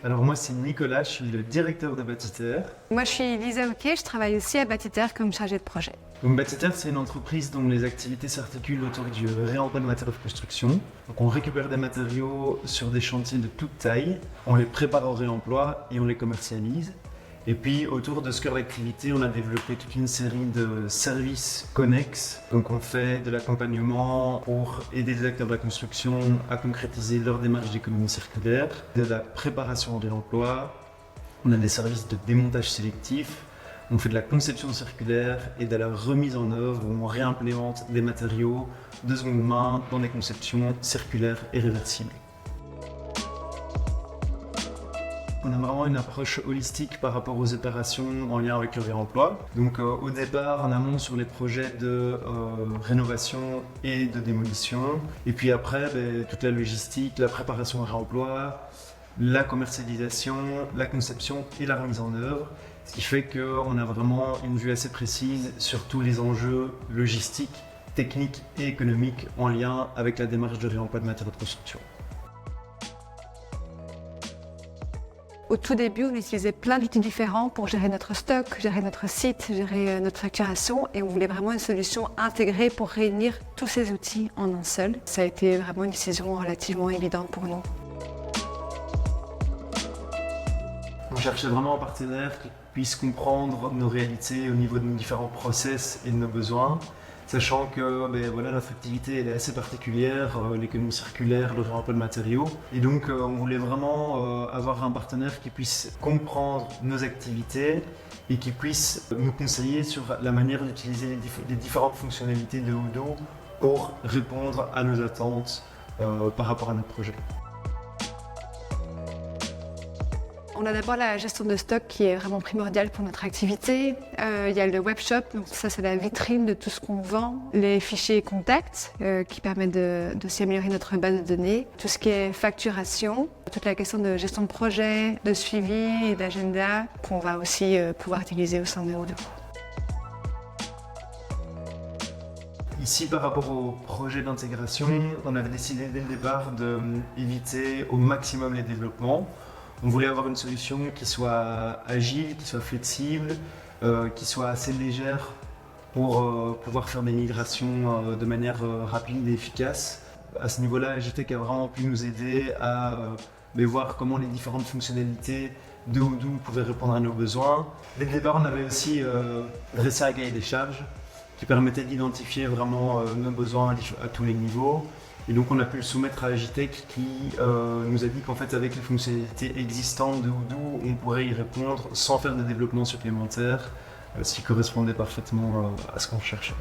Alors moi c'est Nicolas, je suis le directeur de Batiter. Moi, je suis Lisa Oquet, je travaille aussi à Batiter comme chargée de projet. Donc Batiter c'est une entreprise dont les activités s'articulent autour du réemploi de matériaux de construction. Donc on récupère des matériaux sur des chantiers de toute taille, on les prépare au réemploi et on les commercialise. Et puis autour de ce cœur d'activité, on a développé toute une série de services connexes. Donc on fait de l'accompagnement pour aider les acteurs de la construction à concrétiser leur démarche d'économie circulaire, de la préparation au réemploi, on a des services de démontage sélectif, on fait de la conception circulaire et de la remise en œuvre où on réimplémente des matériaux de seconde main dans des conceptions circulaires et réversibles. On a vraiment une approche holistique par rapport aux opérations en lien avec le réemploi. Donc au départ, en amont sur les projets de rénovation et de démolition. Et puis après, toute la logistique, la préparation au réemploi, la commercialisation, la conception et la remise en œuvre. Ce qui fait qu'on a vraiment une vue assez précise sur tous les enjeux logistiques, techniques et économiques en lien avec la démarche de réemploi de matériaux de construction. Au tout début, on utilisait plein d'outils différents pour gérer notre stock, gérer notre site, gérer notre facturation et on voulait vraiment une solution intégrée pour réunir tous ces outils en un seul. Ça a été vraiment une décision relativement évidente pour nous. On cherchait vraiment un partenaire qui puisse comprendre nos réalités au niveau de nos différents process et de nos besoins, sachant que notre activité elle est assez particulière, l'économie circulaire, le réemploi de matériaux. Et donc on voulait vraiment avoir un partenaire qui puisse comprendre nos activités et qui puisse nous conseiller sur la manière d'utiliser les différentes fonctionnalités de Odoo pour répondre à nos attentes par rapport à notre projet. On a d'abord la gestion de stock qui est vraiment primordiale pour notre activité. Il y a le webshop, donc ça c'est la vitrine de tout ce qu'on vend. Les fichiers contacts qui permettent d'aussi améliorer notre base de données. Tout ce qui est facturation, toute la question de gestion de projet, de suivi et d'agenda qu'on va aussi pouvoir utiliser au sein de Odoo. Ici, par rapport au projet d'intégration, on avait décidé dès le départ d'éviter au maximum les développements. On voulait avoir une solution qui soit agile, qui soit flexible, qui soit assez légère pour pouvoir faire des migrations de manière rapide et efficace. À ce niveau-là, Agitech a vraiment pu nous aider à voir comment les différentes fonctionnalités de Odoo pouvaient répondre à nos besoins. Dès le départ, on avait aussi dressé un cahier des charges qui permettait d'identifier vraiment nos besoins à tous les niveaux. Et donc on a pu le soumettre à Agitech qui nous a dit qu'en fait avec les fonctionnalités existantes de Odoo, on pourrait y répondre sans faire de développement supplémentaire, ce qui correspondait parfaitement à ce qu'on cherchait.